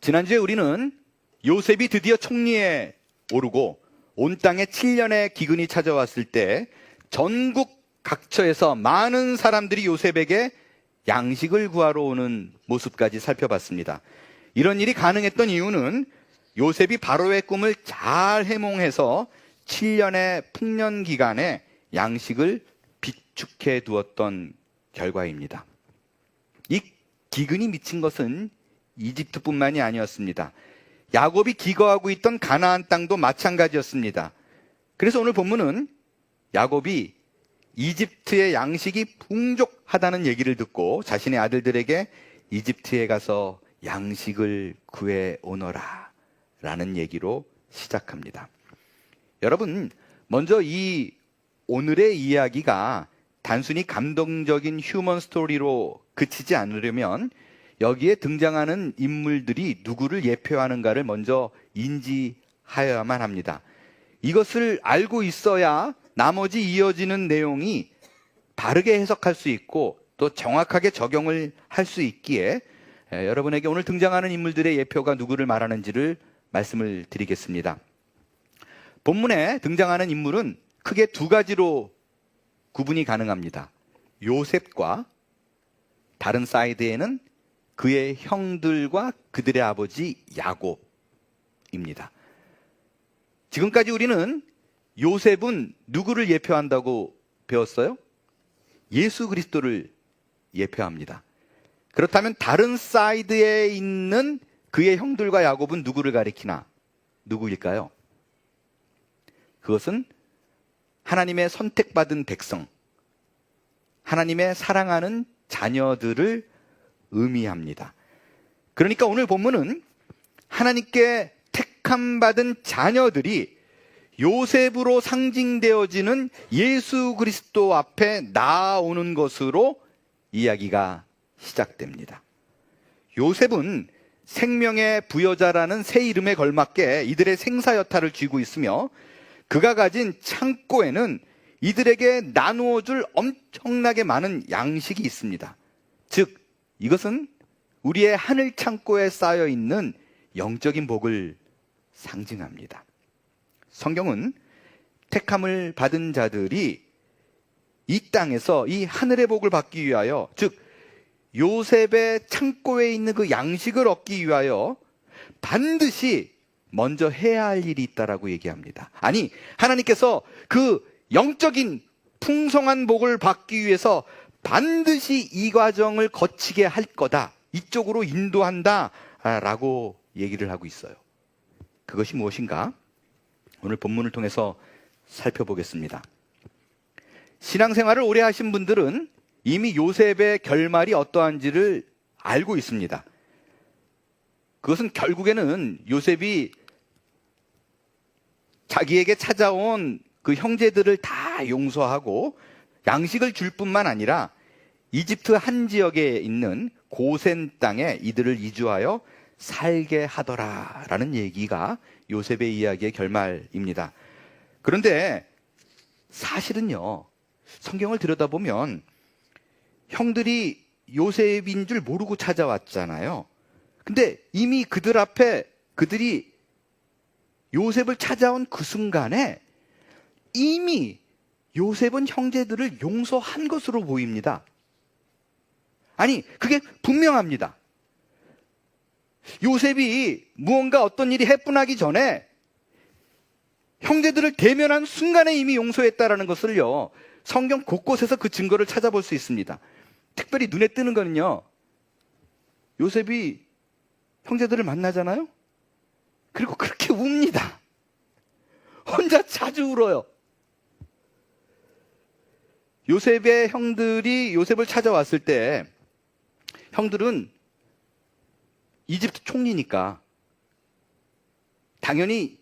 지난주에 우리는 요셉이 드디어 총리에 오르고 온 땅에 7년의 기근이 찾아왔을 때 전국 각처에서 많은 사람들이 요셉에게 양식을 구하러 오는 모습까지 살펴봤습니다. 이런 일이 가능했던 이유는 요셉이 바로의 꿈을 잘 해몽해서 7년의 풍년 기간에 양식을 비축해 두었던 결과입니다. 이 기근이 미친 것은 이집트뿐만이 아니었습니다. 야곱이 기거하고 있던 가나안 땅도 마찬가지였습니다. 그래서 오늘 본문은 야곱이 이집트의 양식이 풍족하다는 얘기를 듣고 자신의 아들들에게 이집트에 가서 양식을 구해 오너라 라는 얘기로 시작합니다. 여러분, 먼저 이 오늘의 이야기가 단순히 감동적인 휴먼 스토리로 그치지 않으려면 여기에 등장하는 인물들이 누구를 예표하는가를 먼저 인지하여야만 합니다. 이것을 알고 있어야 나머지 이어지는 내용이 바르게 해석할 수 있고 또 정확하게 적용을 할 수 있기에 여러분에게 오늘 등장하는 인물들의 예표가 누구를 말하는지를 말씀을 드리겠습니다. 본문에 등장하는 인물은 크게 두 가지로 구분이 가능합니다. 요셉과 다른 사이드에는 그의 형들과 그들의 아버지 야곱입니다. 지금까지 우리는 요셉은 누구를 예표한다고 배웠어요? 예수 그리스도를 예표합니다. 그렇다면 다른 사이드에 있는 그의 형들과 야곱은 누구를 가리키나? 누구일까요? 그것은 하나님의 선택받은 백성, 하나님의 사랑하는 자녀들을 의미합니다. 그러니까 오늘 본문은 하나님께 택함받은 자녀들이 요셉으로 상징되어지는 예수 그리스도 앞에 나아오는 것으로 이야기가 시작됩니다. 요셉은 생명의 부여자라는 새 이름에 걸맞게 이들의 생사여타를 쥐고 있으며 그가 가진 창고에는 이들에게 나누어 줄 엄청나게 많은 양식이 있습니다. 즉, 이것은 우리의 하늘 창고에 쌓여 있는 영적인 복을 상징합니다. 성경은 택함을 받은 자들이 이 땅에서 이 하늘의 복을 받기 위하여, 즉 요셉의 창고에 있는 그 양식을 얻기 위하여 반드시 먼저 해야 할 일이 있다라고 얘기합니다. 아니, 하나님께서 그 영적인 풍성한 복을 받기 위해서 반드시 이 과정을 거치게 할 거다, 이쪽으로 인도한다 라고 얘기를 하고 있어요. 그것이 무엇인가? 오늘 본문을 통해서 살펴보겠습니다. 신앙생활을 오래 하신 분들은 이미 요셉의 결말이 어떠한지를 알고 있습니다. 그것은 결국에는 요셉이 자기에게 찾아온 그 형제들을 다 용서하고 양식을 줄 뿐만 아니라 이집트 한 지역에 있는 고센 땅에 이들을 이주하여 살게 하더라라는 얘기가 요셉의 이야기의 결말입니다. 그런데 사실은요, 성경을 들여다보면 형들이 요셉인 줄 모르고 찾아왔잖아요. 근데 이미 그들 앞에 그들이 요셉을 찾아온 그 순간에 이미 요셉은 형제들을 용서한 것으로 보입니다. 아니, 그게 분명합니다. 요셉이 무언가 어떤 일이 해뿐하기 전에 형제들을 대면한 순간에 이미 용서했다라는 것을요, 성경 곳곳에서 그 증거를 찾아볼 수 있습니다. 특별히 눈에 뜨는 거는요, 요셉이 형제들을 만나잖아요? 그리고 그렇게 웁니다. 혼자 자주 울어요. 요셉의 형들이 요셉을 찾아왔을 때 형들은 이집트 총리니까 당연히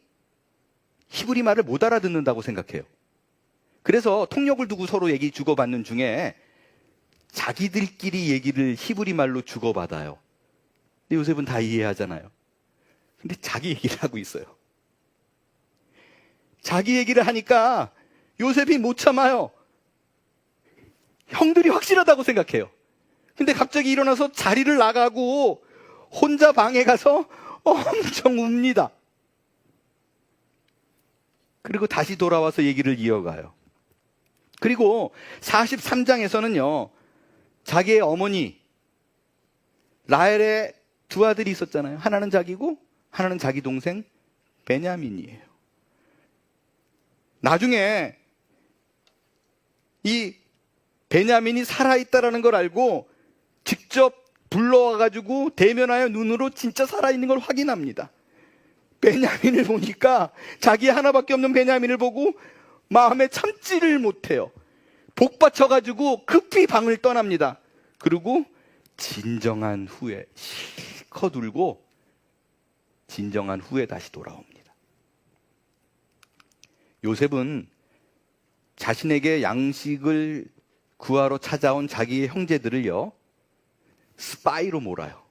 히브리 말을 못 알아듣는다고 생각해요. 그래서 통역을 두고 서로 얘기 주고받는 중에 자기들끼리 얘기를 히브리 말로 주고받아요. 근데 요셉은 다 이해하잖아요. 근데 자기 얘기를 하고 있어요. 자기 얘기를 하니까 요셉이 못 참아요. 형들이 확실하다고 생각해요. 근데 갑자기 일어나서 자리를 나가고 혼자 방에 가서 엄청 웁니다. 그리고 다시 돌아와서 얘기를 이어가요. 그리고 43장에서는요, 자기의 어머니 라헬의 두 아들이 있었잖아요. 하나는 자기고 하나는 자기 동생 베냐민이에요. 나중에 이 베냐민이 살아있다라는 걸 알고 직접 불러와가지고 대면하여 눈으로 진짜 살아있는 걸 확인합니다. 베냐민을 보니까 자기 하나밖에 없는 베냐민을 보고 마음에 참지를 못해요. 복받쳐가지고 급히 방을 떠납니다. 그리고 진정한 후에 실컷 울고 진정한 후에 다시 돌아옵니다. 요셉은 자신에게 양식을 구하러 찾아온 자기의 형제들을요, 스파이로 몰아요.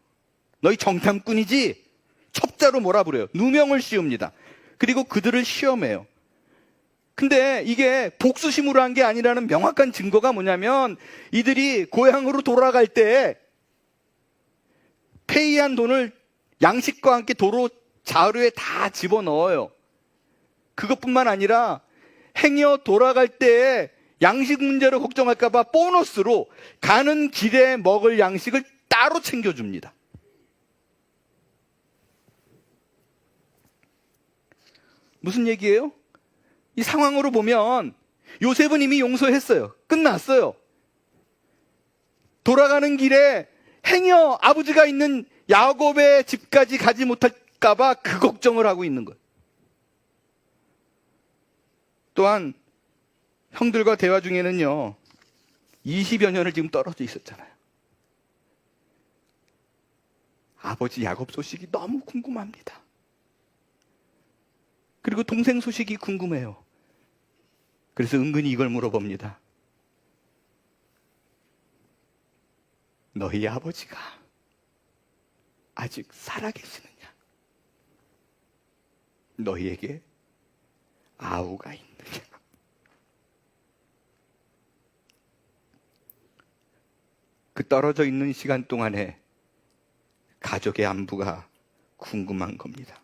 너희 정탐꾼이지? 첩자로 몰아버려요. 누명을 씌웁니다. 그리고 그들을 시험해요. 근데 이게 복수심으로 한 게 아니라는 명확한 증거가 뭐냐면, 이들이 고향으로 돌아갈 때 페이한 돈을 양식과 함께 도로 자루에 다 집어넣어요. 그것뿐만 아니라 행여 돌아갈 때 양식 문제로 걱정할까봐 보너스로 가는 길에 먹을 양식을 따로 챙겨줍니다. 무슨 얘기예요? 이 상황으로 보면 요셉은 이미 용서했어요. 끝났어요. 돌아가는 길에 행여 아버지가 있는 야곱의 집까지 가지 못할까봐 그 걱정을 하고 있는 거예요. 또한 형들과 대화 중에는요, 20여 년을 지금 떨어져 있었잖아요. 아버지 야곱 소식이 너무 궁금합니다. 그리고 동생 소식이 궁금해요. 그래서 은근히 이걸 물어봅니다. 너희 아버지가 아직 살아계시느냐? 너희에게 아우가 있느냐? 그 떨어져 있는 시간 동안에 가족의 안부가 궁금한 겁니다.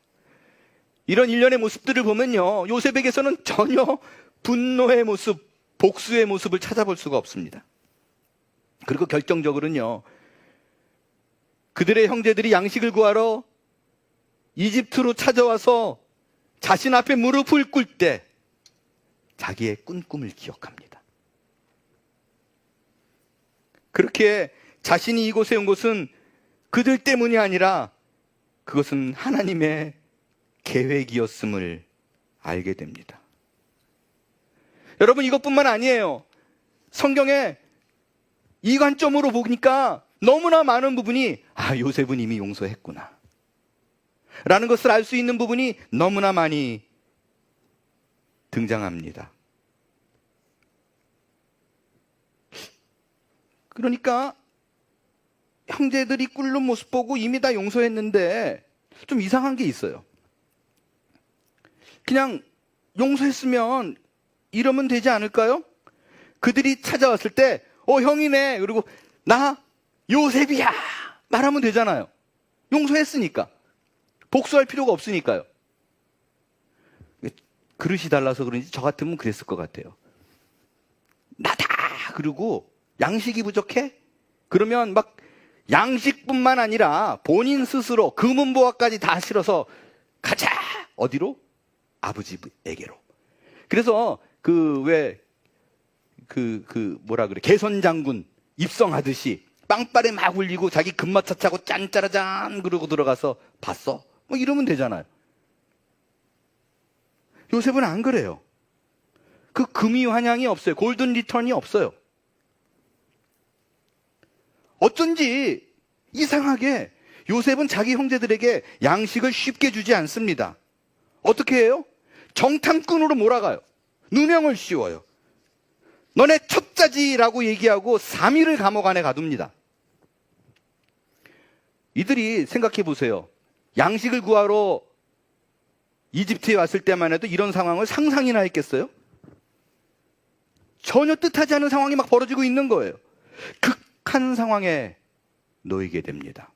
이런 일련의 모습들을 보면요, 요셉에게서는 전혀 분노의 모습, 복수의 모습을 찾아볼 수가 없습니다. 그리고 결정적으로는요, 그들의 형제들이 양식을 구하러 이집트로 찾아와서 자신 앞에 무릎을 꿇을 때 자기의 꾼 꿈을 기억합니다. 그렇게 자신이 이곳에 온 것은 그들 때문이 아니라 그것은 하나님의 계획이었음을 알게 됩니다. 여러분, 이것뿐만 아니에요. 성경에 이 관점으로 보니까 너무나 많은 부분이 요셉은 이미 용서했구나 라는 것을 알 수 있는 부분이 너무나 많이 등장합니다. 그러니까 형제들이 꿇는 모습 보고 이미 다 용서했는데 좀 이상한 게 있어요. 그냥 용서했으면 이러면 되지 않을까요? 그들이 찾아왔을 때 형이네, 그리고 나 요셉이야 말하면 되잖아요. 용서했으니까. 복수할 필요가 없으니까요. 그릇이 달라서 그런지 저 같으면 그랬을 것 같아요. 나다! 그리고 양식이 부족해? 그러면 막 양식뿐만 아니라 본인 스스로 금은보화까지 다 실어서 가자! 어디로? 아버지에게로. 그래서 개선장군 입성하듯이 빵빠레 막 울리고 자기 금마차 차고 짠짜라짠 그러고 들어가서 봤어? 뭐 이러면 되잖아요. 요셉은 안 그래요. 그 금이 환향이 없어요. 골든 리턴이 없어요. 어쩐지 이상하게 요셉은 자기 형제들에게 양식을 쉽게 주지 않습니다. 어떻게 해요? 정탐꾼으로 몰아가요. 누명을 씌워요. 너네 첩자지라고 얘기하고 3일을 감옥 안에 가둡니다. 이들이 생각해 보세요. 양식을 구하러 이집트에 왔을 때만 해도 이런 상황을 상상이나 했겠어요? 전혀 뜻하지 않은 상황이 막 벌어지고 있는 거예요. 극한 상황에 놓이게 됩니다.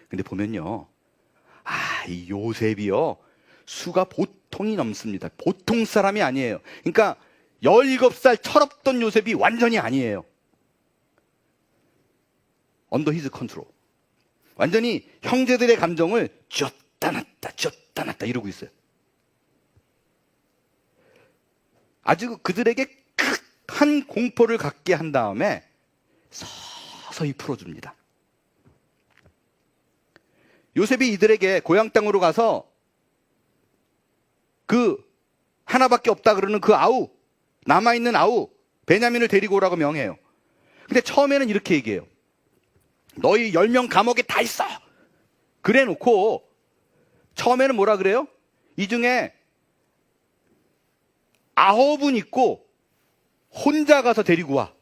근데 보면요, 이 요셉이요, 수가 보통이 넘습니다. 보통 사람이 아니에요. 그러니까 17살 철없던 요셉이 완전히 아니에요. 언더 히즈 컨트롤. 완전히 형제들의 감정을 쥐었다 놨다 이러고 있어요. 아주 그들에게 극한 공포를 갖게 한 다음에 서서히 풀어줍니다. 요셉이 이들에게 고향 땅으로 가서 그 하나밖에 없다 그러는 그 아우, 남아있는 아우 베냐민을 데리고 오라고 명해요. 근데 처음에는 이렇게 얘기해요. 너희 10명 감옥에 다 있어. 그래 놓고 처음에는 뭐라 그래요? 이 중에 9은 있고 혼자 가서 데리고 와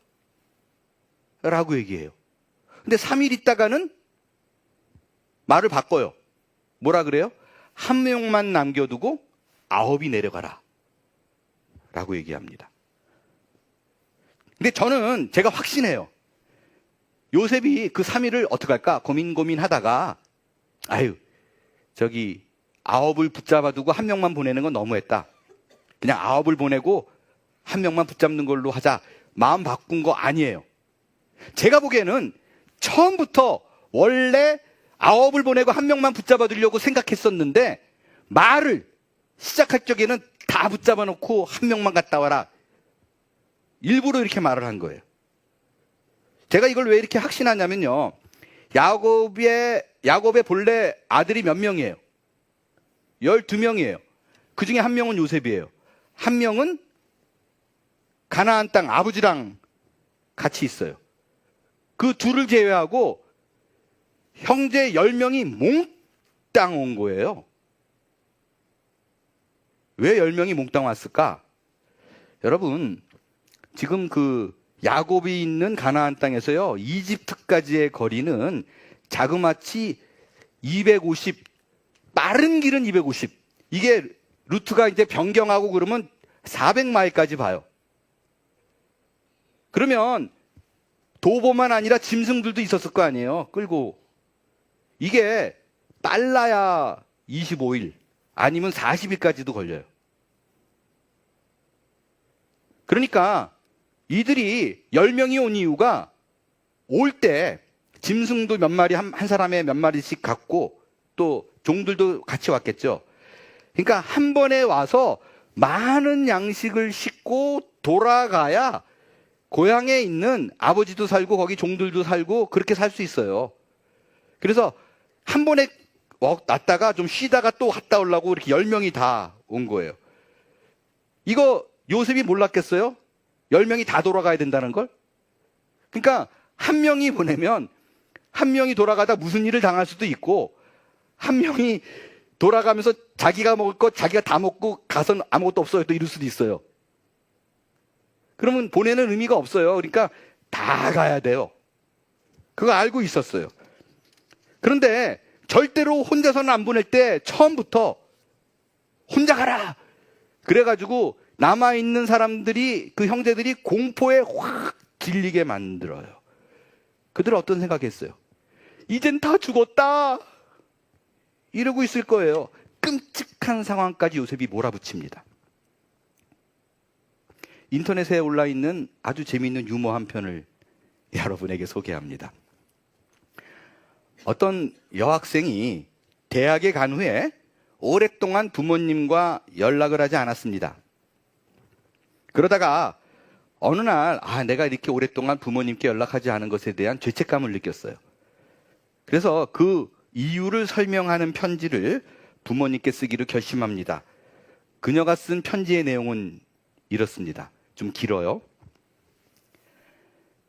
라고 얘기해요. 근데 3일 있다가는 말을 바꿔요. 뭐라 그래요? 1명만 남겨두고 9이 내려가라 라고 얘기합니다. 근데 저는 제가 확신해요. 요셉이 그 3일을 어떡할까 고민하다가 아유, 저기 9을 붙잡아 두고 1명만 보내는 건 너무했다. 그냥 9을 보내고 1명만 붙잡는 걸로 하자. 마음 바꾼 거 아니에요. 제가 보기에는 처음부터 원래 9을 보내고 1명만 붙잡아 두려고 생각했었는데 말을 시작할 적에는 다 붙잡아 놓고 1명만 갔다 와라. 일부러 이렇게 말을 한 거예요. 제가 이걸 왜 이렇게 확신하냐면요. 야곱의 본래 아들이 몇 명이에요? 12명이에요. 그 중에 1명은 요셉이에요. 1명은 가나안 땅 아버지랑 같이 있어요. 그 둘을 제외하고 형제 10명이 몽땅 온 거예요. 왜 10명이 몽땅 왔을까? 여러분, 지금 그 야곱이 있는 가나안 땅에서요, 이집트까지의 거리는 자그마치 250, 빠른 길은 250. 이게 루트가 이제 변경하고 그러면 400마일까지 봐요. 그러면 도보만 아니라 짐승들도 있었을 거 아니에요. 끌고. 이게 빨라야 25일 아니면 40일까지도 걸려요. 그러니까 이들이 10명이 온 이유가 올 때 짐승도 몇 마리 한 사람에 몇 마리씩 갖고 또 종들도 같이 왔겠죠. 그러니까 한 번에 와서 많은 양식을 싣고 돌아가야 고향에 있는 아버지도 살고 거기 종들도 살고 그렇게 살 수 있어요. 그래서 한 번에 왔다가 좀 쉬다가 또 갔다 오려고 이렇게 10명이 다 온 거예요. 이거 요셉이 몰랐겠어요? 10명이 다 돌아가야 된다는 걸? 그러니까 한 명이 보내면 한 명이 돌아가다 무슨 일을 당할 수도 있고 한 명이 돌아가면서 자기가 먹을 것 자기가 다 먹고 가서는 아무것도 없어요. 또 이럴 수도 있어요. 그러면 보내는 의미가 없어요. 그러니까 다 가야 돼요. 그거 알고 있었어요. 그런데 절대로 혼자서는 안 보낼 때 처음부터 혼자 가라! 그래가지고 남아있는 사람들이, 그 형제들이 공포에 확 질리게 만들어요. 그들은 어떤 생각했어요? 이젠 다 죽었다! 이러고 있을 거예요. 끔찍한 상황까지 요셉이 몰아붙입니다. 인터넷에 올라있는 아주 재미있는 유머 한 편을 여러분에게 소개합니다. 어떤 여학생이 대학에 간 후에 오랫동안 부모님과 연락을 하지 않았습니다. 그러다가 어느 날 내가 이렇게 오랫동안 부모님께 연락하지 않은 것에 대한 죄책감을 느꼈어요. 그래서 그 이유를 설명하는 편지를 부모님께 쓰기로 결심합니다. 그녀가 쓴 편지의 내용은 이렇습니다. 좀 길어요.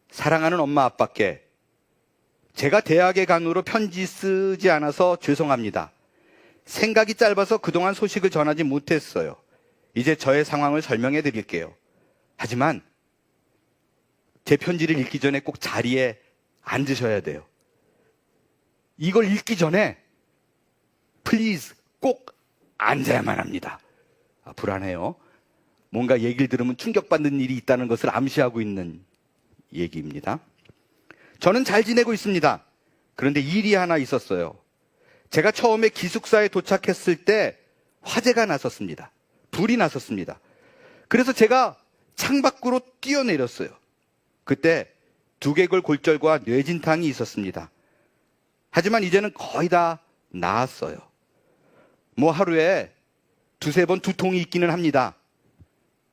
사랑하는 엄마 아빠께 제가 대학에 간 후로 편지 쓰지 않아서 죄송합니다. 생각이 짧아서 그동안 소식을 전하지 못했어요. 이제 저의 상황을 설명해 드릴게요. 하지만 제 편지를 읽기 전에 꼭 자리에 앉으셔야 돼요. 이걸 읽기 전에 플리즈 꼭 앉아야만 합니다. 불안해요. 뭔가 얘기를 들으면 충격받는 일이 있다는 것을 암시하고 있는 얘기입니다. 저는 잘 지내고 있습니다. 그런데 일이 하나 있었어요. 제가 처음에 기숙사에 도착했을 때 화재가 났었습니다. 불이 났었습니다. 그래서 제가 창밖으로 뛰어내렸어요. 그때 두개골 골절과 뇌진탕이 있었습니다. 하지만 이제는 거의 다 나았어요. 뭐 하루에 두세 번 두통이 있기는 합니다.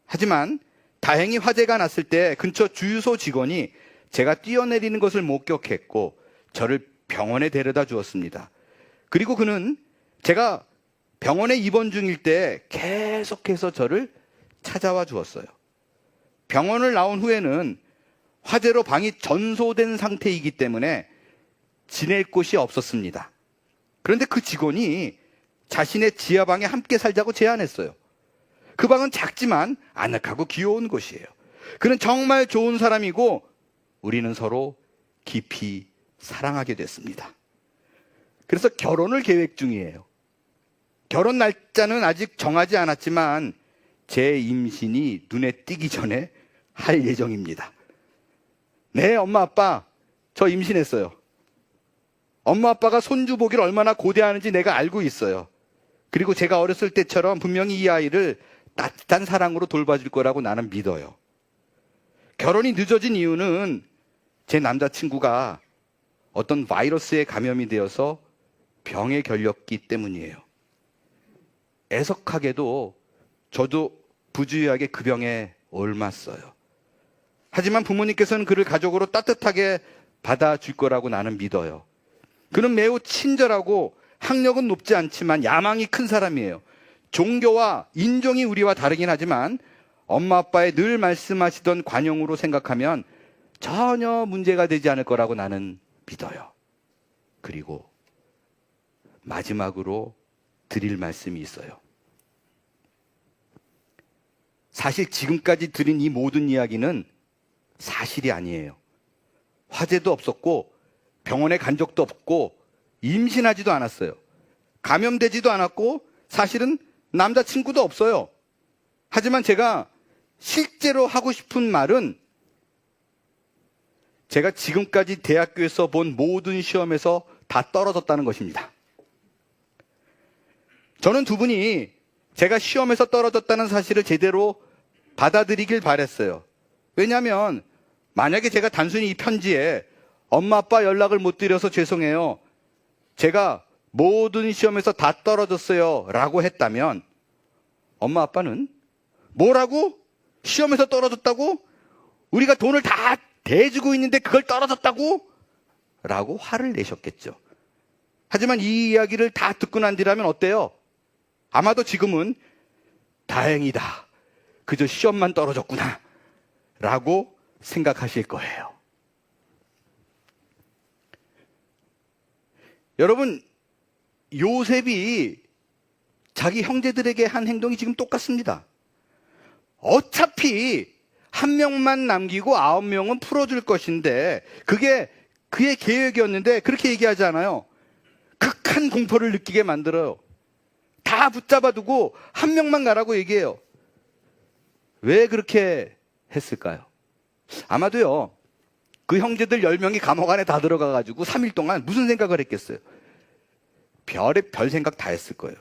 하지만 다행히 화재가 났을 때 근처 주유소 직원이 제가 뛰어내리는 것을 목격했고 저를 병원에 데려다 주었습니다. 그리고 그는 제가 병원에 입원 중일 때 계속해서 저를 찾아와 주었어요. 병원을 나온 후에는 화재로 방이 전소된 상태이기 때문에 지낼 곳이 없었습니다. 그런데 그 직원이 자신의 지하방에 함께 살자고 제안했어요. 그 방은 작지만 아늑하고 귀여운 곳이에요. 그는 정말 좋은 사람이고 우리는 서로 깊이 사랑하게 됐습니다. 그래서 결혼을 계획 중이에요. 결혼 날짜는 아직 정하지 않았지만 제 임신이 눈에 띄기 전에 할 예정입니다. 네, 엄마, 아빠, 저 임신했어요. 엄마, 아빠가 손주 보기를 얼마나 고대하는지 내가 알고 있어요. 그리고 제가 어렸을 때처럼 분명히 이 아이를 따뜻한 사랑으로 돌봐줄 거라고 나는 믿어요. 결혼이 늦어진 이유는 제 남자친구가 어떤 바이러스에 감염이 되어서 병에 걸렸기 때문이에요. 애석하게도 저도 부주의하게 그 병에 옮았어요. 하지만 부모님께서는 그를 가족으로 따뜻하게 받아줄 거라고 나는 믿어요. 그는 매우 친절하고 학력은 높지 않지만 야망이 큰 사람이에요. 종교와 인종이 우리와 다르긴 하지만 엄마 아빠의 늘 말씀하시던 관용으로 생각하면 전혀 문제가 되지 않을 거라고 나는 믿어요. 그리고 마지막으로 드릴 말씀이 있어요. 사실 지금까지 드린 이 모든 이야기는 사실이 아니에요. 화재도 없었고 병원에 간 적도 없고 임신하지도 않았어요. 감염되지도 않았고 사실은 남자친구도 없어요. 하지만 제가 실제로 하고 싶은 말은 제가 지금까지 대학교에서 본 모든 시험에서 다 떨어졌다는 것입니다. 저는 두 분이 제가 시험에서 떨어졌다는 사실을 제대로 받아들이길 바랬어요. 왜냐하면 만약에 제가 단순히 이 편지에 엄마 아빠 연락을 못 드려서 죄송해요, 제가 모든 시험에서 다 떨어졌어요 라고 했다면 엄마 아빠는 뭐라고? 시험에서 떨어졌다고? 우리가 돈을 다 대주고 있는데 그걸 떨어졌다고? 라고 화를 내셨겠죠. 하지만 이 이야기를 다 듣고 난 뒤라면 어때요? 아마도 지금은 다행이다, 그저 시험만 떨어졌구나 라고 생각하실 거예요. 여러분, 요셉이 자기 형제들에게 한 행동이 지금 똑같습니다. 어차피 한 명만 남기고 9명은 풀어줄 것인데 그게 그의 계획이었는데 그렇게 얘기하지 않아요. 극한 공포를 느끼게 만들어요. 다 붙잡아두고 한 명만 가라고 얘기해요. 왜 그렇게 했을까요? 아마도요, 그 형제들 10명이 감옥 안에 다 들어가가지고 3일 동안 무슨 생각을 했겠어요? 별 생각 다 했을 거예요.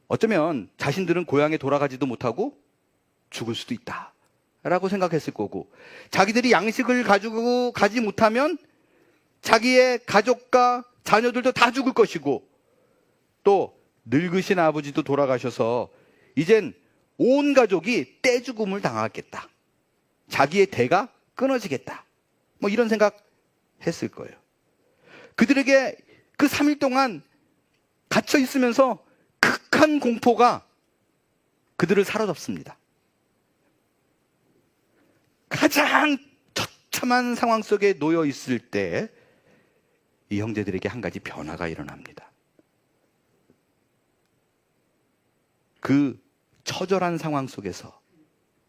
어쩌면 자신들은 고향에 돌아가지도 못하고 죽을 수도 있다 라고 생각했을 거고, 자기들이 양식을 가지고 가지 못하면 자기의 가족과 자녀들도 다 죽을 것이고, 또 늙으신 아버지도 돌아가셔서 이젠 온 가족이 떼죽음을 당하겠다, 자기의 대가 끊어지겠다, 뭐 이런 생각 했을 거예요. 그들에게 그 3일 동안 갇혀 있으면서 극한 공포가 그들을 사로잡습니다. 가장 처참한 상황 속에 놓여 있을 때 이 형제들에게 한 가지 변화가 일어납니다. 그 처절한 상황 속에서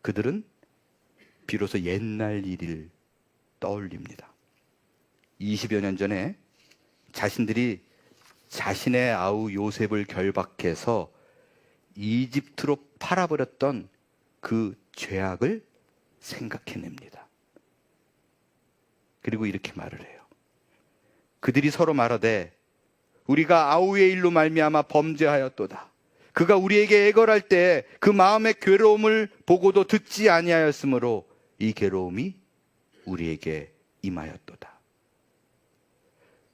그들은 비로소 옛날 일을 떠올립니다. 20여 년 전에 자신들이 자신의 아우 요셉을 결박해서 이집트로 팔아버렸던 그 죄악을 생각해냅니다. 그리고 이렇게 말을 해요. 그들이 서로 말하되 우리가 아우의 일로 말미암아 범죄하였도다. 그가 우리에게 애걸할 때 그 마음의 괴로움을 보고도 듣지 아니하였으므로 이 괴로움이 우리에게 임하였도다.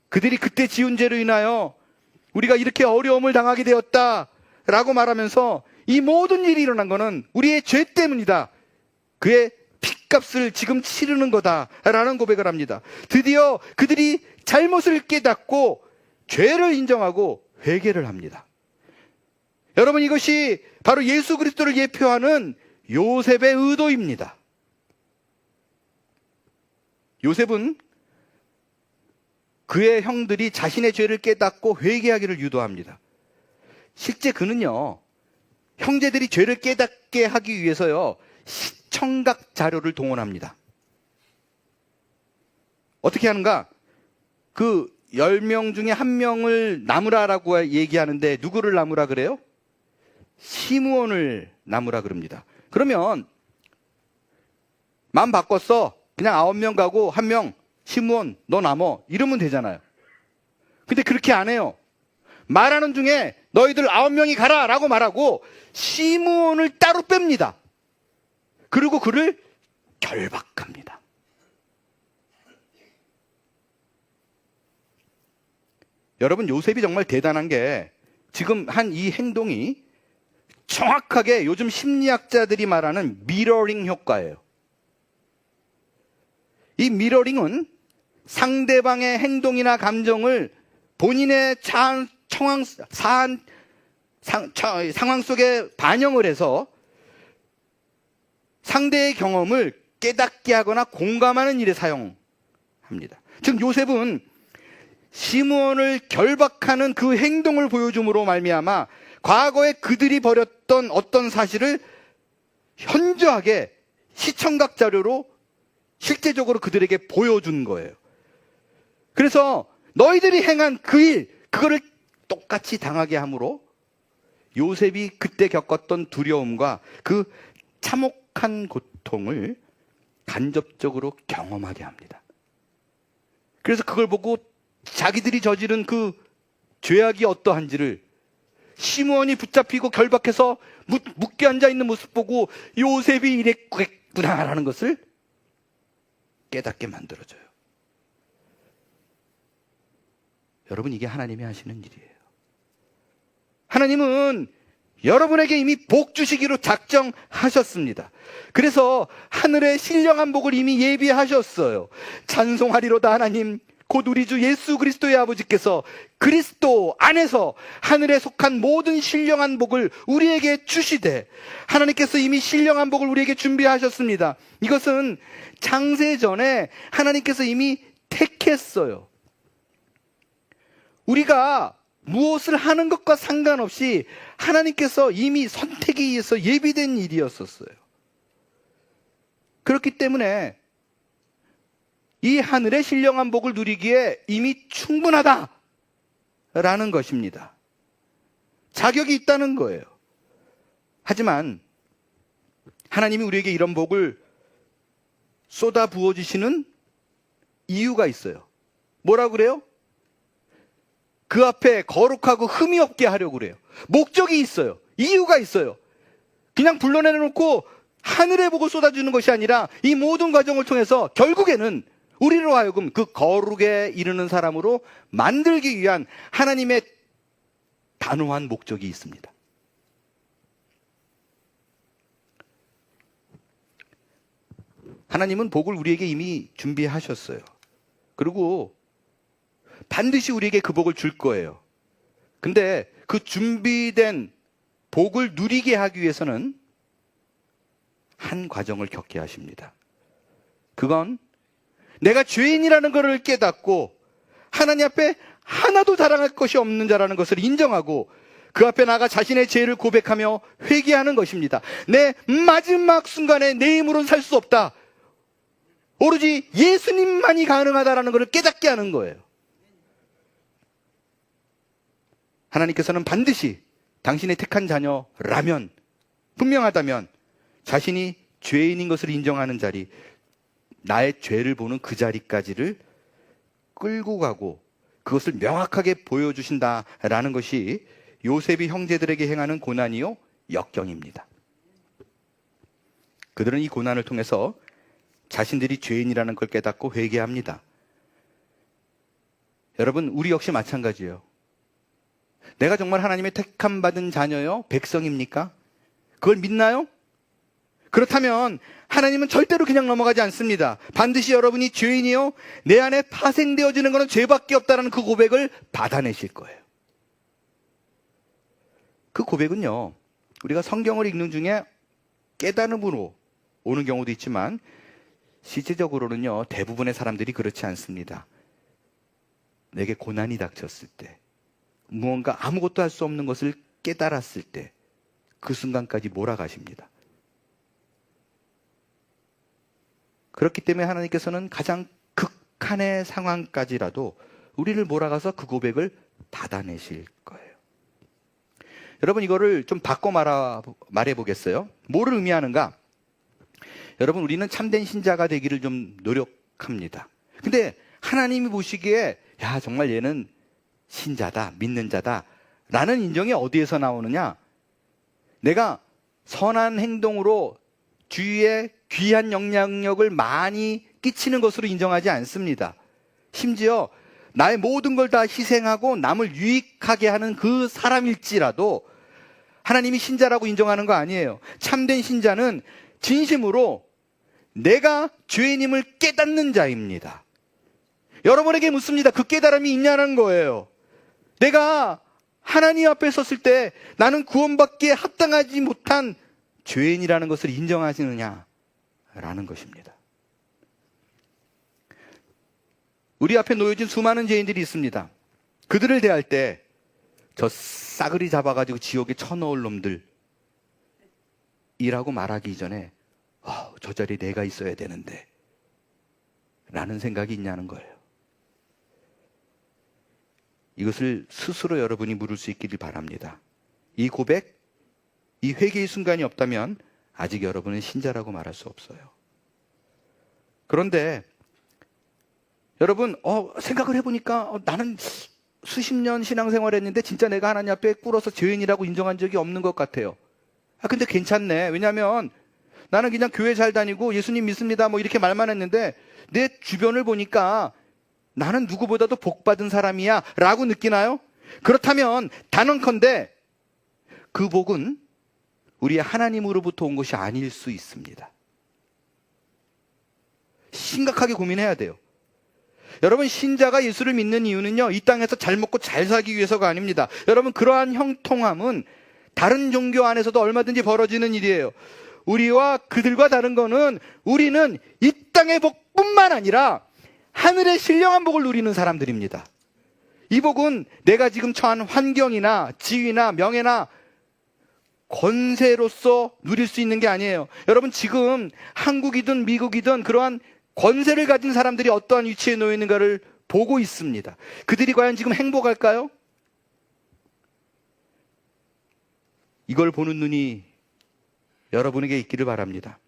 그들이 그때 지은 죄로 인하여 우리가 이렇게 어려움을 당하게 되었다라고 말하면서 이 모든 일이 일어난 것은 우리의 죄 때문이다. 그의 핏값을 지금 치르는 거다라는 고백을 합니다. 드디어 그들이 잘못을 깨닫고 죄를 인정하고 회개를 합니다. 여러분, 이것이 바로 예수 그리스도를 예표하는 요셉의 의도입니다. 요셉은 그의 형들이 자신의 죄를 깨닫고 회개하기를 유도합니다. 실제 그는요, 형제들이 죄를 깨닫게 하기 위해서요, 시청각 자료를 동원합니다. 어떻게 하는가? 그 10명 중에 1명을 나무라라고 얘기하는데 누구를 나무라 그래요? 시므온을 나무라 그럽니다. 그러면 마음 바꿨어. 그냥 9명 가고 1명 시므온 너 남어 이러면 되잖아요. 근데 그렇게 안 해요. 말하는 중에 너희들 9명이 가라 라고 말하고 시므온을 따로 뺍니다. 그리고 그를 결박합니다. 여러분, 요셉이 정말 대단한 게 지금 한 이 행동이 정확하게 요즘 심리학자들이 말하는 미러링 효과예요. 이 미러링은 상대방의 행동이나 감정을 본인의 상황 속에 반영을 해서 상대의 경험을 깨닫게 하거나 공감하는 일에 사용합니다. 즉 요셉은 시므온을 결박하는 그 행동을 보여줌으로 말미암아 과거에 그들이 벌였던 어떤 사실을 현저하게 시청각 자료로 실제적으로 그들에게 보여준 거예요. 그래서 너희들이 행한 그 일, 그거를 똑같이 당하게 함으로 요셉이 그때 겪었던 두려움과 그 참혹한 고통을 간접적으로 경험하게 합니다. 그래서 그걸 보고 자기들이 저지른 그 죄악이 어떠한지를 시므온이 붙잡히고 결박해서 묶여 앉아있는 모습 보고 요셉이 이랬구나라는 것을 깨닫게 만들어줘요. 여러분, 이게 하나님이 하시는 일이에요. 하나님은 여러분에게 이미 복 주시기로 작정하셨습니다. 그래서 하늘의 신령한 복을 이미 예비하셨어요. 찬송하리로다 하나님, 곧 우리 주 예수 그리스도의 아버지께서 그리스도 안에서 하늘에 속한 모든 신령한 복을 우리에게 주시되, 하나님께서 이미 신령한 복을 우리에게 준비하셨습니다. 이것은 창세 전에 하나님께서 이미 택했어요. 우리가 무엇을 하는 것과 상관없이 하나님께서 이미 선택에 의해서 예비된 일이었었어요. 그렇기 때문에 이 하늘의 신령한 복을 누리기에 이미 충분하다라는 것입니다. 자격이 있다는 거예요. 하지만 하나님이 우리에게 이런 복을 쏟아 부어주시는 이유가 있어요. 뭐라고 그래요? 그 앞에 거룩하고 흠이 없게 하려고 그래요. 목적이 있어요. 이유가 있어요. 그냥 불러내놓고 하늘의 복을 쏟아주는 것이 아니라 이 모든 과정을 통해서 결국에는 우리로 하여금 그 거룩에 이르는 사람으로 만들기 위한 하나님의 단호한 목적이 있습니다. 하나님은 복을 우리에게 이미 준비하셨어요. 그리고 반드시 우리에게 그 복을 줄 거예요. 근데 그 준비된 복을 누리게 하기 위해서는 한 과정을 겪게 하십니다. 그건 내가 죄인이라는 것을 깨닫고 하나님 앞에 하나도 자랑할 것이 없는 자라는 것을 인정하고 그 앞에 나가 자신의 죄를 고백하며 회개하는 것입니다. 내 마지막 순간에 내 힘으로는 살 수 없다. 오로지 예수님만이 가능하다라는 것을 깨닫게 하는 거예요. 하나님께서는 반드시 당신의 택한 자녀라면, 분명하다면 자신이 죄인인 것을 인정하는 자리, 나의 죄를 보는 그 자리까지를 끌고 가고 그것을 명확하게 보여주신다라는 것이 요셉이 형제들에게 행하는 고난이요 역경입니다. 그들은 이 고난을 통해서 자신들이 죄인이라는 걸 깨닫고 회개합니다. 여러분, 우리 역시 마찬가지예요. 내가 정말 하나님의 택함 받은 자녀요? 백성입니까? 그걸 믿나요? 그렇다면 하나님은 절대로 그냥 넘어가지 않습니다. 반드시 여러분이 죄인이요, 내 안에 파생되어지는 것은 죄밖에 없다는 그 고백을 받아내실 거예요. 그 고백은요, 우리가 성경을 읽는 중에 깨달음으로 오는 경우도 있지만 실제적으로는요, 대부분의 사람들이 그렇지 않습니다. 내게 고난이 닥쳤을 때, 무언가 아무것도 할 수 없는 것을 깨달았을 때, 그 순간까지 몰아가십니다. 그렇기 때문에 하나님께서는 가장 극한의 상황까지라도 우리를 몰아가서 그 고백을 받아내실 거예요. 여러분, 이거를 좀 바꿔 말해 보겠어요? 뭐를 의미하는가? 여러분, 우리는 참된 신자가 되기를 좀 노력합니다. 근데 하나님이 보시기에 야, 정말 얘는 신자다, 믿는 자다 라는 인정이 어디에서 나오느냐? 내가 선한 행동으로 주위에 귀한 영향력을 많이 끼치는 것으로 인정하지 않습니다. 심지어 나의 모든 걸 다 희생하고 남을 유익하게 하는 그 사람일지라도 하나님이 신자라고 인정하는 거 아니에요. 참된 신자는 진심으로 내가 죄인임을 깨닫는 자입니다. 여러분에게 묻습니다. 그 깨달음이 있냐는 거예요. 내가 하나님 앞에 섰을 때 나는 구원받기에 합당하지 못한 죄인이라는 것을 인정하시느냐 라는 것입니다. 우리 앞에 놓여진 수많은 죄인들이 있습니다. 그들을 대할 때 저 싸그리 잡아가지고 지옥에 쳐넣을 놈들 이라고 말하기 전에 저 자리에 내가 있어야 되는데 라는 생각이 있냐는 거예요. 이것을 스스로 여러분이 물을 수 있기를 바랍니다. 이 고백, 이 회개의 순간이 없다면 아직 여러분은 신자라고 말할 수 없어요. 그런데 여러분, 생각을 해보니까 나는 수십 년 신앙생활 했는데 진짜 내가 하나님 앞에 꿇어서 죄인이라고 인정한 적이 없는 것 같아요. 근데 괜찮네. 왜냐하면 나는 그냥 교회 잘 다니고 예수님 믿습니다 뭐 이렇게 말만 했는데 내 주변을 보니까 나는 누구보다도 복받은 사람이야 라고 느끼나요? 그렇다면 단언컨대 그 복은 우리의 하나님으로부터 온 것이 아닐 수 있습니다. 심각하게 고민해야 돼요. 여러분, 신자가 예수를 믿는 이유는요, 이 땅에서 잘 먹고 잘 살기 위해서가 아닙니다. 여러분, 그러한 형통함은 다른 종교 안에서도 얼마든지 벌어지는 일이에요. 우리와 그들과 다른 거는 우리는 이 땅의 복뿐만 아니라 하늘의 신령한 복을 누리는 사람들입니다. 이 복은 내가 지금 처한 환경이나 지위나 명예나 권세로서 누릴 수 있는 게 아니에요. 여러분, 지금 한국이든 미국이든 그러한 권세를 가진 사람들이 어떠한 위치에 놓여 있는가를 보고 있습니다. 그들이 과연 지금 행복할까요? 이걸 보는 눈이 여러분에게 있기를 바랍니다.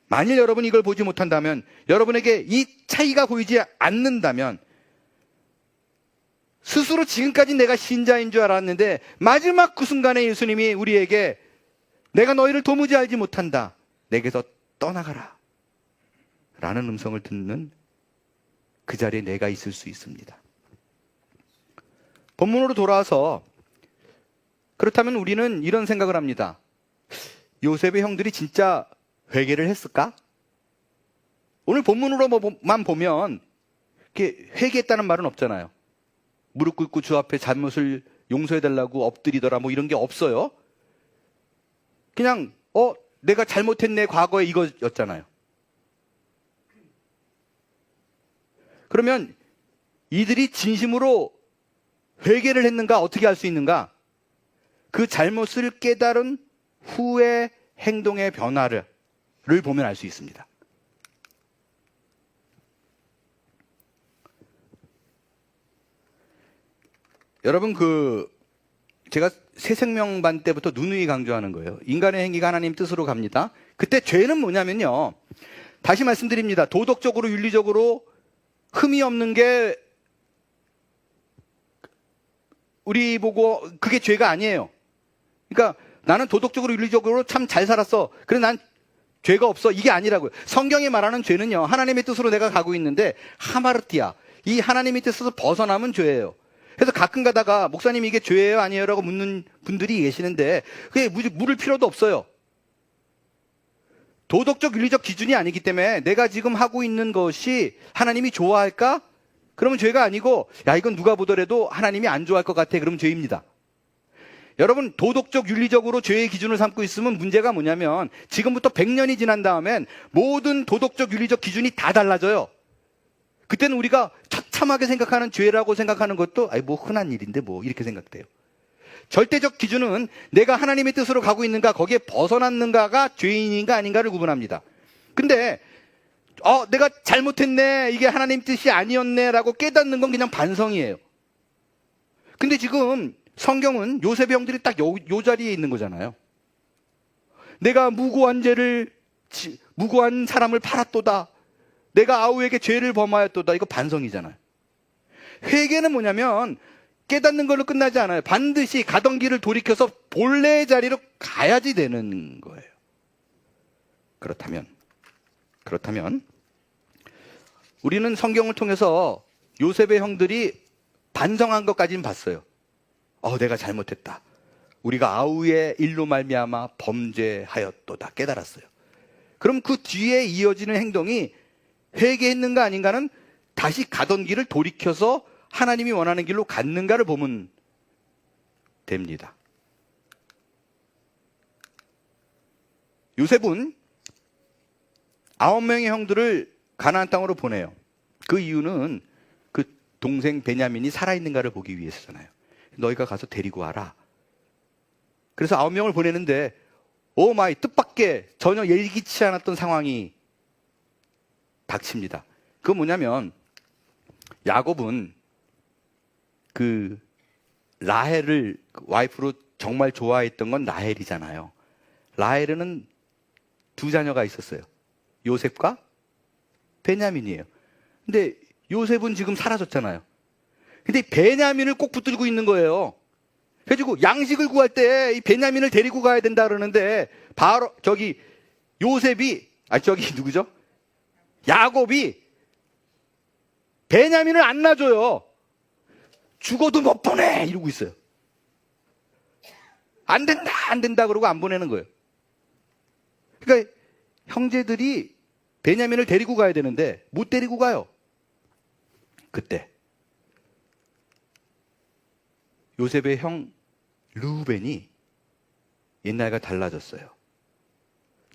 만일 여러분이 이걸 보지 못한다면, 여러분에게 이 차이가 보이지 않는다면 스스로 지금까지 내가 신자인 줄 알았는데 마지막 그 순간에 예수님이 우리에게 내가 너희를 도무지 알지 못한다, 내게서 떠나가라 라는 음성을 듣는 그 자리에 내가 있을 수 있습니다. 본문으로 돌아와서 그렇다면 우리는 이런 생각을 합니다. 요셉의 형들이 진짜 회개를 했을까? 오늘 본문으로만 보면 이렇게 회개했다는 말은 없잖아요. 무릎 꿇고 주 앞에 잘못을 용서해달라고 엎드리더라 뭐 이런 게 없어요. 그냥 내가 잘못했네 과거에 이거였잖아요. 그러면 이들이 진심으로 회개를 했는가? 어떻게 알 수 있는가? 그 잘못을 깨달은 후의 행동의 변화를 보면 알 수 있습니다. 여러분, 제가 새생명반 때부터 누누이 강조하는 거예요. 인간의 행위가 하나님 뜻으로 갑니다. 그때 죄는 뭐냐면요, 다시 말씀드립니다. 도덕적으로 윤리적으로 흠이 없는 게 우리 보고 그게 죄가 아니에요. 그러니까 나는 도덕적으로 윤리적으로 참 잘 살았어. 그래 난 죄가 없어. 이게 아니라고요. 성경이 말하는 죄는요, 하나님의 뜻으로 내가 가고 있는데 하마르티아, 이 하나님의 뜻에서 벗어나면 죄예요. 그래서 가끔 가다가 목사님 이게 죄예요 아니에요 라고 묻는 분들이 계시는데 그게 물을 필요도 없어요. 도덕적 윤리적 기준이 아니기 때문에 내가 지금 하고 있는 것이 하나님이 좋아할까? 그러면 죄가 아니고, 야 이건 누가 보더라도 하나님이 안 좋아할 것 같아. 그러면 죄입니다. 여러분, 도덕적 윤리적으로 죄의 기준을 삼고 있으면 문제가 뭐냐면 지금부터 100년이 지난 다음엔 모든 도덕적 윤리적 기준이 다 달라져요. 그때는 우리가 처참하게 생각하는 죄라고 생각하는 것도 뭐 흔한 일인데 뭐 이렇게 생각돼요. 절대적 기준은 내가 하나님의 뜻으로 가고 있는가, 거기에 벗어났는가가 죄인인가 아닌가를 구분합니다. 근데 내가 잘못했네, 이게 하나님 뜻이 아니었네 라고 깨닫는 건 그냥 반성이에요. 근데 지금 성경은 요셉의 형들이 딱 요 자리에 있는 거잖아요. 내가 무고한 사람을 팔았도다, 내가 아우에게 죄를 범하였도다. 이거 반성이잖아요. 회개는 뭐냐면 깨닫는 걸로 끝나지 않아요. 반드시 가던 길을 돌이켜서 본래의 자리로 가야지 되는 거예요. 그렇다면 우리는 성경을 통해서 요셉의 형들이 반성한 것까지는 봤어요. 내가 잘못했다. 우리가 아우의 일로 말미암아 범죄하였도다. 깨달았어요. 그럼 그 뒤에 이어지는 행동이 회개했는가 아닌가는 다시 가던 길을 돌이켜서 하나님이 원하는 길로 갔는가를 보면 됩니다. 요셉은 9명의 형들을 가나안 땅으로 보내요. 그 이유는 그 동생 베냐민이 살아있는가를 보기 위해서잖아요. 너희가 가서 데리고 와라. 그래서 9명을 보내는데 마이 뜻밖의 전혀 예기치 않았던 상황이 닥칩니다. 그건 뭐냐면 야곱은 그 라헬을 와이프로 정말 좋아했던 건 라헬이잖아요. 라헬은 두 자녀가 있었어요. 요셉과 베냐민이에요. 근데 요셉은 지금 사라졌잖아요. 근데 베냐민을 꼭 붙들고 있는 거예요. 그래가지고 양식을 구할 때 이 베냐민을 데리고 가야 된다 그러는데 바로 누구죠? 야곱이 베냐민을 안 놔줘요. 죽어도 못 보내 이러고 있어요. 안 된다 그러고 안 보내는 거예요. 그러니까 형제들이 베냐민을 데리고 가야 되는데 못 데리고 가요. 그때 요셉의 형 르우벤이 옛날과 달라졌어요.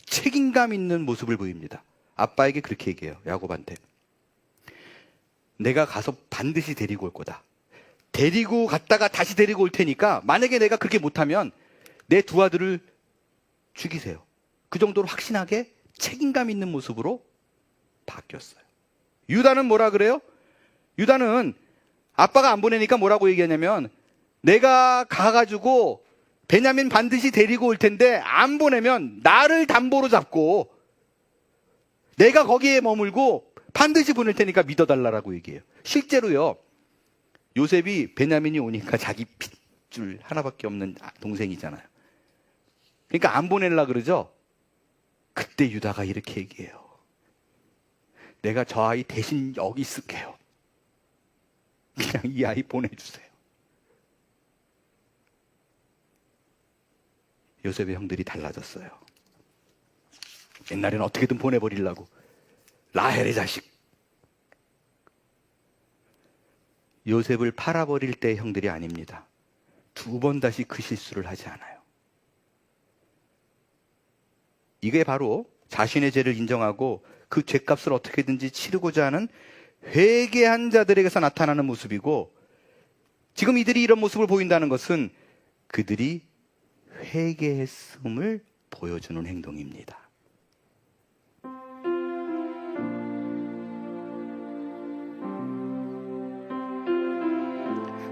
책임감 있는 모습을 보입니다. 아빠에게 그렇게 얘기해요. 야곱한테. 내가 가서 반드시 데리고 올 거다. 데리고 갔다가 다시 데리고 올 테니까 만약에 내가 그렇게 못하면 내 두 아들을 죽이세요. 그 정도로 확신하게 책임감 있는 모습으로 바뀌었어요. 유다는 뭐라 그래요? 유다는 아빠가 안 보내니까 뭐라고 얘기하냐면 내가 가가지고 베냐민 반드시 데리고 올 텐데 안 보내면 나를 담보로 잡고 내가 거기에 머물고 반드시 보낼 테니까 믿어달라고 얘기해요. 실제로요, 요셉이 베냐민이 오니까 자기 핏줄 하나밖에 없는 동생이잖아요. 그러니까 안 보내려고 그러죠. 그때 유다가 이렇게 얘기해요. 내가 저 아이 대신 여기 있을게요. 그냥 이 아이 보내주세요. 요셉의 형들이 달라졌어요. 옛날에는 어떻게든 보내버리려고. 라헬의 자식. 요셉을 팔아버릴 때 형들이 아닙니다. 두 번 다시 그 실수를 하지 않아요. 이게 바로 자신의 죄를 인정하고 그 죄값을 어떻게든지 치르고자 하는 회개한 자들에게서 나타나는 모습이고, 지금 이들이 이런 모습을 보인다는 것은 그들이 회개했음을 보여주는 행동입니다.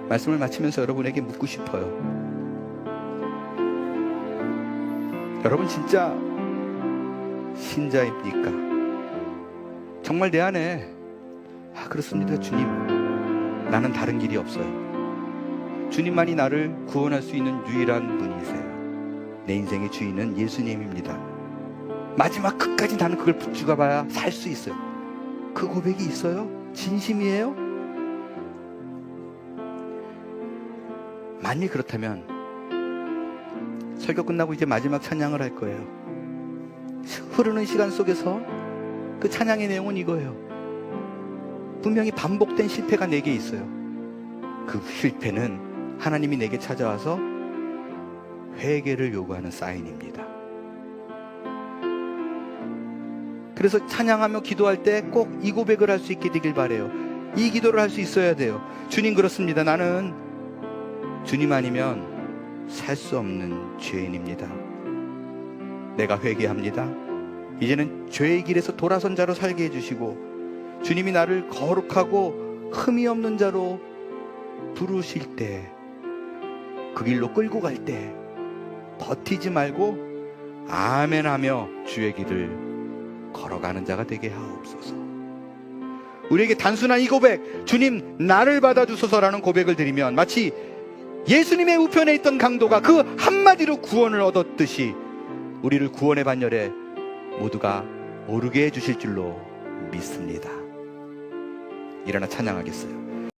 말씀을 마치면서 여러분에게 묻고 싶어요. 여러분 진짜 신자입니까? 정말 내 안에 그렇습니다 주님, 나는 다른 길이 없어요. 주님만이 나를 구원할 수 있는 유일한 분이세요. 내 인생의 주인은 예수님입니다. 마지막 끝까지 나는 그걸 붙잡아 봐야 살 수 있어요. 그 고백이 있어요? 진심이에요? 만일 그렇다면 설교 끝나고 이제 마지막 찬양을 할 거예요. 흐르는 시간 속에서 그 찬양의 내용은 이거예요. 분명히 반복된 실패가 내게 있어요. 그 실패는 하나님이 내게 찾아와서 회개를 요구하는 사인입니다. 그래서 찬양하며 기도할 때 꼭 이 고백을 할 수 있게 되길 바라요. 이 기도를 할 수 있어야 돼요. 주님, 그렇습니다. 나는 주님 아니면 살 수 없는 죄인입니다. 내가 회개합니다. 이제는 죄의 길에서 돌아선 자로 살게 해주시고, 주님이 나를 거룩하고 흠이 없는 자로 부르실 때, 그 길로 끌고 갈 때 버티지 말고 아멘 하며 주의 길을 걸어가는 자가 되게 하옵소서. 우리에게 단순한 이 고백, 주님 나를 받아주소서라는 고백을 드리면 마치 예수님의 우편에 있던 강도가 그 한마디로 구원을 얻었듯이 우리를 구원의 반열에 모두가 오르게 해주실 줄로 믿습니다. 일어나 찬양하겠어요.